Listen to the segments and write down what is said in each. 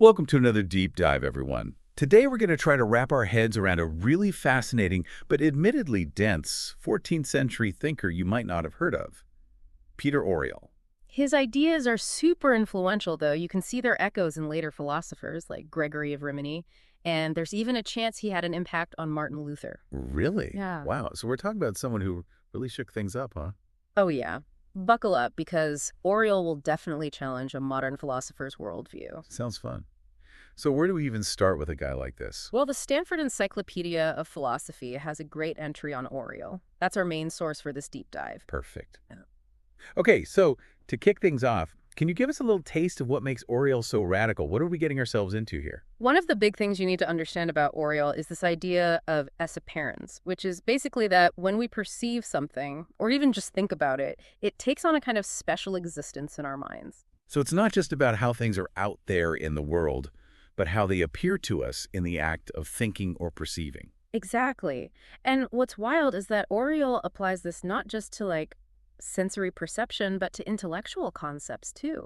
Welcome to another deep dive, everyone. Today we're going to try to wrap our heads around a really fascinating but admittedly dense 14th century thinker you might not have heard of, Peter Auriol. His ideas are super influential, though. You can see their echoes in later philosophers like Gregory of Rimini, and there's even a chance he had an impact on Martin Luther. Really? Yeah. Wow. So we're talking about someone who really shook things up, huh? Oh, yeah. Buckle up, because Auriol will definitely challenge a modern philosopher's worldview. Sounds fun. So where do we even start with a guy like this? Well, the Stanford Encyclopedia of Philosophy has a great entry on Auriol. That's our main source for this deep dive. Perfect. Yeah. Okay, so to kick things off, can you give us a little taste of what makes Auriol so radical? What are we getting ourselves into here? One of the big things you need to understand about Auriol is this idea of esse apparens, which is basically that when we perceive something, or even just think about it, it takes on a kind of special existence in our minds. So it's not just about how things are out there in the world, but how they appear to us in the act of thinking or perceiving. Exactly. And what's wild is that Auriol applies this not just to, sensory perception, but to intellectual concepts, too.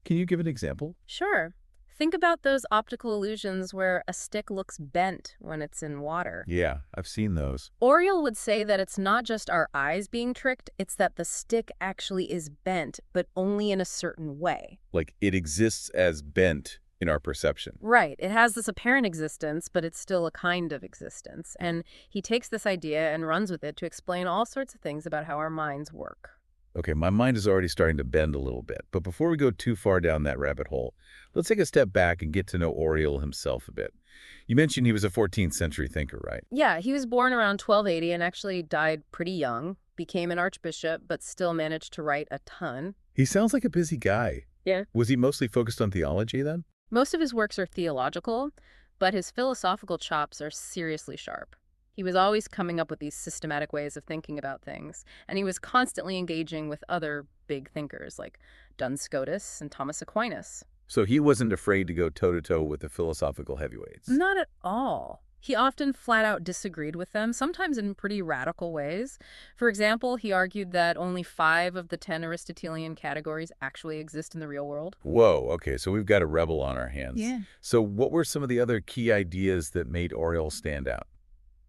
Can you give an example? Sure. Think about those optical illusions where a stick looks bent when it's in water. Yeah, I've seen those. Auriol would say that it's not just our eyes being tricked, it's that the stick actually is bent, but only in a certain way. Like it exists as bent in our perception. Right. It has this apparent existence, but it's still a kind of existence. And he takes this idea and runs with it to explain all sorts of things about how our minds work. Okay, my mind is already starting to bend a little bit, but before we go too far down that rabbit hole, let's take a step back and get to know Auriol himself a bit. You mentioned he was a 14th century thinker, right? Yeah, he was born around 1280 and actually died pretty young, became an archbishop, but still managed to write a ton. He sounds like a busy guy. Yeah. Was he mostly focused on theology then? Most of his works are theological, but his philosophical chops are seriously sharp. He was always coming up with these systematic ways of thinking about things, and he was constantly engaging with other big thinkers like Duns Scotus and Thomas Aquinas. So he wasn't afraid to go toe-to-toe with the philosophical heavyweights. Not at all. He often flat out disagreed with them, sometimes in pretty radical ways. For example, he argued that only 5 of the 10 Aristotelian categories actually exist in the real world. Whoa, okay, so we've got a rebel on our hands. Yeah. So what were some of the other key ideas that made Auriol stand out?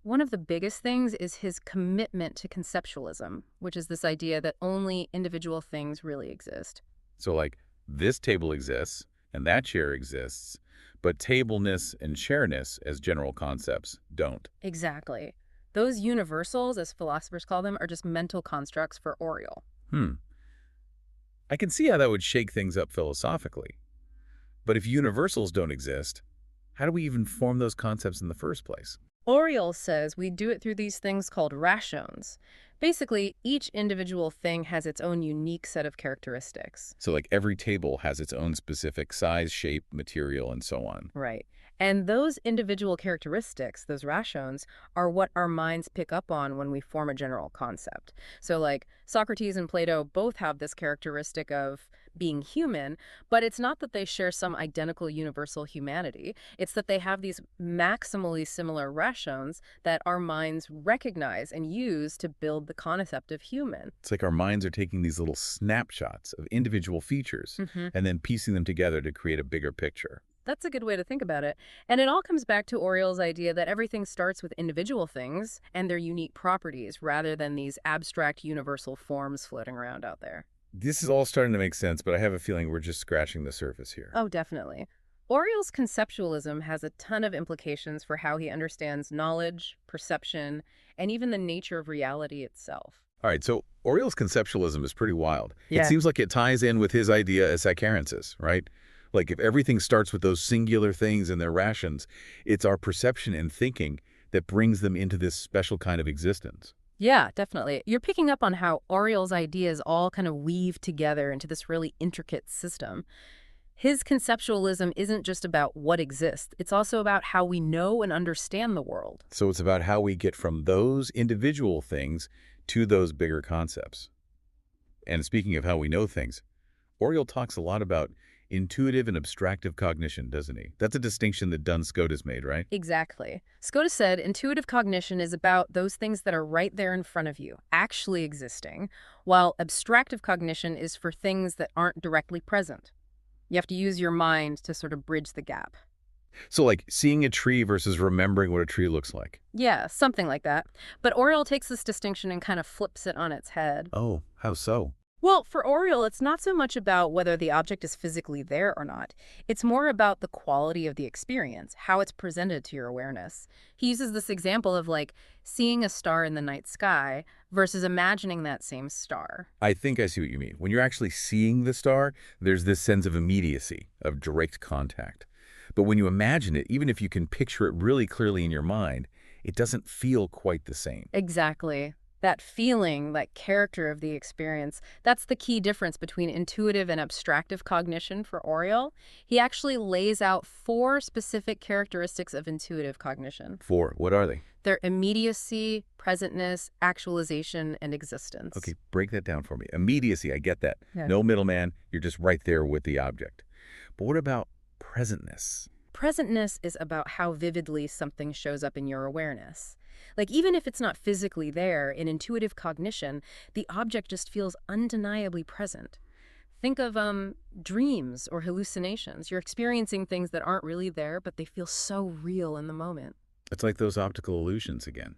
One of the biggest things is his commitment to conceptualism, which is this idea that only individual things really exist. So like, this table exists, and that chair exists, but tableness and chairness as general concepts don't. Exactly. Those universals, as philosophers call them, are just mental constructs for Auriol. I can see how that would shake things up philosophically. But if universals don't exist, how do we even form those concepts in the first place? Auriol says we do it through these things called rations. Basically, each individual thing has its own unique set of characteristics. So like every table has its own specific size, shape, material, and so on. Right. And those individual characteristics, those rations, are what our minds pick up on when we form a general concept. So like Socrates and Plato both have this characteristic of being human, but it's not that they share some identical universal humanity. It's that they have these maximally similar rations that our minds recognize and use to build the concept of human. It's like our minds are taking these little snapshots of individual features and then piecing them together to create a bigger picture. That's a good way to think about it. And it all comes back to Auriol's idea that everything starts with individual things and their unique properties rather than these abstract universal forms floating around out there. This is all starting to make sense, but I have a feeling we're just scratching the surface here. Oh, definitely. Auriol's conceptualism has a ton of implications for how he understands knowledge, perception, and even the nature of reality itself. All right, so Auriol's conceptualism is pretty wild. Yeah. It seems like it ties in with his idea as acarensis, right? Like if everything starts with those singular things and their rations, it's our perception and thinking that brings them into this special kind of existence. Yeah, definitely. You're picking up on how Auriol's ideas all kind of weave together into this really intricate system. His conceptualism isn't just about what exists. It's also about how we know and understand the world. So it's about how we get from those individual things to those bigger concepts. And speaking of how we know things, Auriol talks a lot about intuitive and abstractive cognition, doesn't he? That's a distinction that Duns Scotus made, right? Exactly. Scotus said intuitive cognition is about those things that are right there in front of you, actually existing, while abstractive cognition is for things that aren't directly present. You have to use your mind to sort of bridge the gap. So like seeing a tree versus remembering what a tree looks like. Yeah, something like that. But Auriol takes this distinction and kind of flips it on its head. Oh, how so? Well, for Auriol, it's not so much about whether the object is physically there or not. It's more about the quality of the experience, how it's presented to your awareness. He uses this example of like seeing a star in the night sky versus imagining that same star. I think I see what you mean. When you're actually seeing the star, there's this sense of immediacy, of direct contact. But when you imagine it, even if you can picture it really clearly in your mind, it doesn't feel quite the same. Exactly. That feeling, that character of the experience, that's the key difference between intuitive and abstractive cognition for Auriol. He actually lays out 4 specific characteristics of intuitive cognition. For what are they? Their immediacy, presentness, actualization, and Okay, existence. break that down for me. Immediacy, I get that. Yeah. No middleman, you're just right there with the object. But what about presentness? Presentness is about how vividly something shows up in your awareness. Like, even if it's not physically there, in intuitive cognition, the object just feels undeniably present. Think of dreams or hallucinations. You're experiencing things that aren't really there, but they feel so real in the moment. It's like those optical illusions again.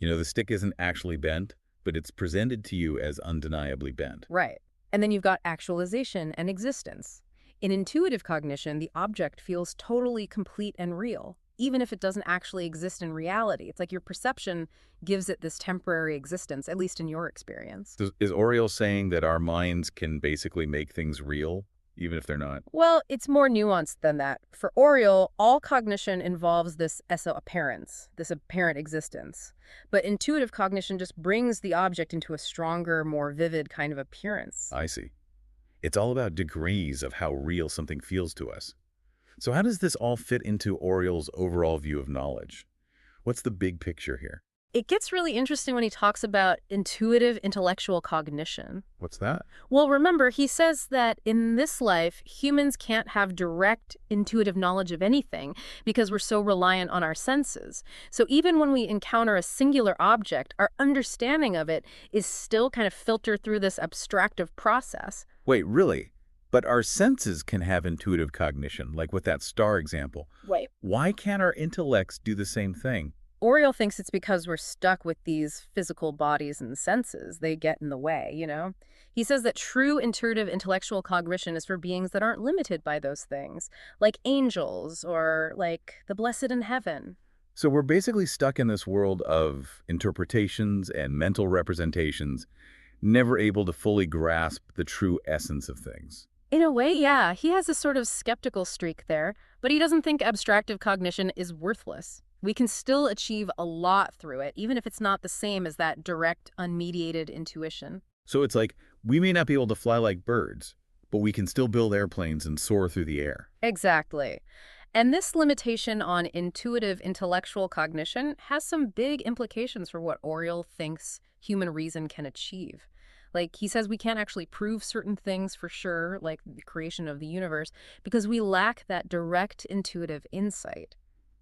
You know, the stick isn't actually bent, but it's presented to you as undeniably bent. Right. And then you've got actualization and existence. In intuitive cognition, the object feels totally complete and real, even if it doesn't actually exist in reality. It's like your perception gives it this temporary existence, at least in your experience. So is Oriel saying that our minds can basically make things real, even if they're not? Well, it's more nuanced than that. For Auriol, all cognition involves this apparence, this apparent existence. But intuitive cognition just brings the object into a stronger, more vivid kind of appearance. I see. It's all about degrees of how real something feels to us. So how does this all fit into Oriel's overall view of knowledge? What's the big picture here? It gets really interesting when he talks about intuitive intellectual cognition. What's that? Well, remember, he says that in this life, humans can't have direct intuitive knowledge of anything because we're so reliant on our senses. So even when we encounter a singular object, our understanding of it is still kind of filtered through this abstractive process. Wait, really? But our senses can have intuitive cognition, like with that star example. Right. Why can't our intellects do the same thing? Auriol thinks it's because we're stuck with these physical bodies and senses. They get in the way, you know? He says that true intuitive intellectual cognition is for beings that aren't limited by those things, like angels or like the blessed in heaven. So we're basically stuck in this world of interpretations and mental representations, never able to fully grasp the true essence of things. In a way, yeah, he has a sort of skeptical streak there, but he doesn't think abstractive cognition is worthless. We can still achieve a lot through it, even if it's not the same as that direct, unmediated intuition. So it's like, we may not be able to fly like birds, but we can still build airplanes and soar through the air. Exactly. And this limitation on intuitive intellectual cognition has some big implications for what Auriol thinks human reason can achieve. Like, he says we can't actually prove certain things for sure, like the creation of the universe, because we lack that direct intuitive insight.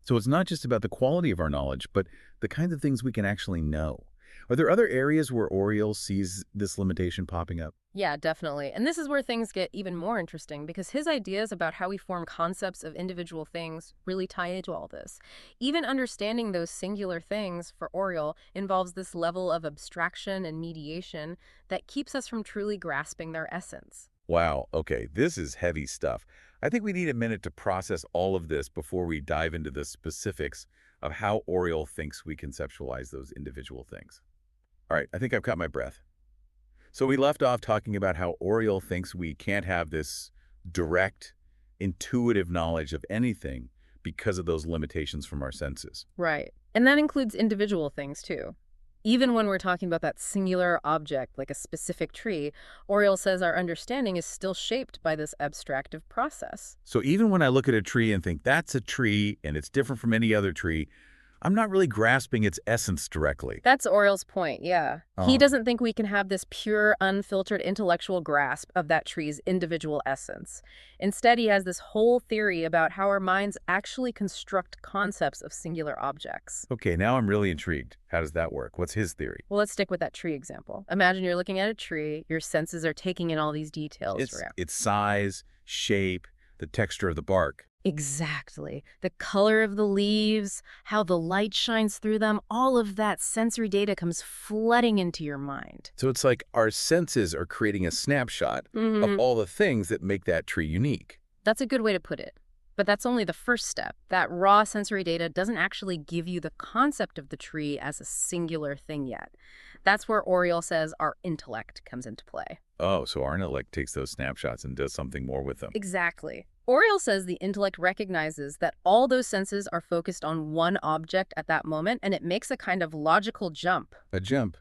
So it's not just about the quality of our knowledge, but the kinds of things we can actually know. Are there other areas where Oriel sees this limitation popping up? Yeah, definitely. And this is where things get even more interesting because his ideas about how we form concepts of individual things really tie into all this. Even understanding those singular things for Auriol involves this level of abstraction and mediation that keeps us from truly grasping their essence. Wow, okay, this is heavy stuff. I think we need a minute to process all of this before we dive into the specifics of how Oriel thinks we conceptualize those individual things. All right, I think I've caught my breath. So we left off talking about how Oriel thinks we can't have this direct, intuitive knowledge of anything because of those limitations from our senses. Right. And that includes individual things too. Even when we're talking about that singular object, like a specific tree, Auriol says our understanding is still shaped by this abstractive process. So even when I look at a tree and think that's a tree and it's different from any other tree, I'm not really grasping its essence directly. That's Auriol's point, yeah. He Oh. doesn't think we can have this pure, unfiltered intellectual grasp of that tree's individual essence. Instead, he has this whole theory about how our minds actually construct concepts of singular objects. Okay, now I'm really intrigued. How does that work? What's his theory? Well, let's stick with that tree example. Imagine you're looking at a tree, your senses are taking in all these details. Its size, shape, the texture of the bark. Exactly. The color of the leaves, how the light shines through them, all of that sensory data comes flooding into your mind. So it's like our senses are creating a snapshot of Hmm. all the things that make that tree unique. That's a good way to put it. But that's only the first step. That raw sensory data doesn't actually give you the concept of the tree as a singular thing yet. That's where Auriol says our intellect comes into play. Oh, so our intellect takes those snapshots and does something more with them. Exactly. Auriol says the intellect recognizes that all those senses are focused on one object at that moment, and it makes a kind of logical jump. A jump.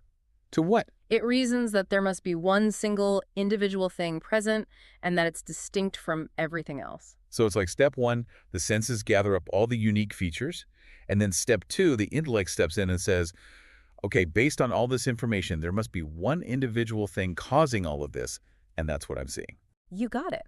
To what? It reasons that there must be one single individual thing present and that it's distinct from everything else. So it's like step one, the senses gather up all the unique features. And then step two, the intellect steps in and says, okay, based on all this information, there must be one individual thing causing all of this. And that's what I'm seeing. You got it.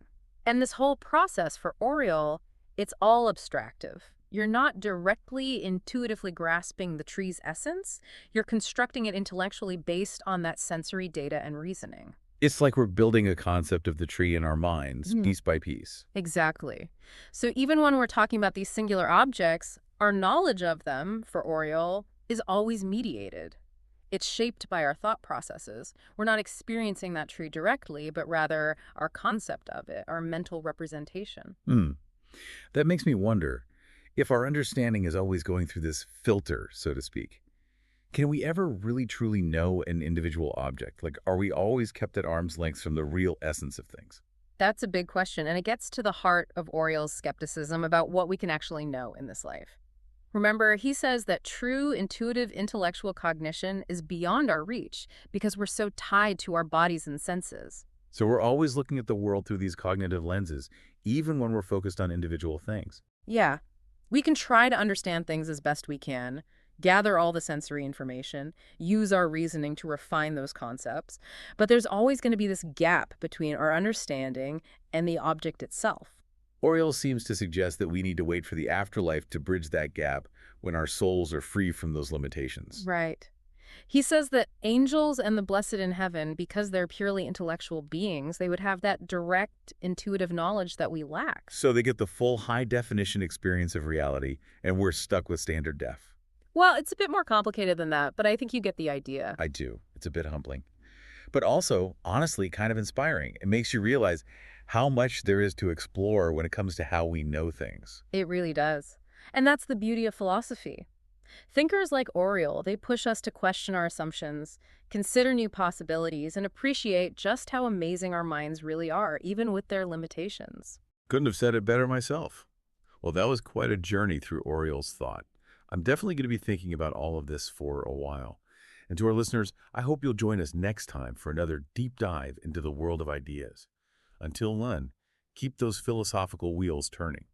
And this whole process for Auriol, it's all abstractive. You're not directly intuitively grasping the tree's essence. You're constructing it intellectually based on that sensory data and reasoning. It's like we're building a concept of the tree in our minds, piece by piece. Exactly. So even when we're talking about these singular objects, our knowledge of them, for Auriol, is always mediated. It's shaped by our thought processes. We're not experiencing that tree directly, but rather our concept of it, our mental representation. That makes me wonder, if our understanding is always going through this filter, so to speak, can we ever really truly know an individual object? Like, are we always kept at arm's length from the real essence of things? That's a big question, and it gets to the heart of Auriol's skepticism about what we can actually know in this life. Remember, he says that true intuitive intellectual cognition is beyond our reach because we're so tied to our bodies and senses. So we're always looking at the world through these cognitive lenses, even when we're focused on individual things. Yeah, we can try to understand things as best we can, gather all the sensory information, use our reasoning to refine those concepts, but there's always going to be this gap between our understanding and the object itself. Auriel seems to suggest that we need to wait for the afterlife to bridge that gap when our souls are free from those limitations. Right. He says that angels and the blessed in heaven, because they're purely intellectual beings, they would have that direct, intuitive knowledge that we lack. So they get the full high-definition experience of reality, and we're stuck with standard def. Well, it's a bit more complicated than that, but I think you get the idea. I do. It's a bit humbling. But also, honestly, kind of inspiring. It makes you realize how much there is to explore when it comes to how we know things. It really does. And that's the beauty of philosophy. Thinkers like Auriol, they push us to question our assumptions, consider new possibilities, and appreciate just how amazing our minds really are, even with their limitations. Couldn't have said it better myself. Well, that was quite a journey through Auriel's thought. I'm definitely going to be thinking about all of this for a while. And to our listeners, I hope you'll join us next time for another deep dive into the world of ideas. Until then, keep those philosophical wheels turning.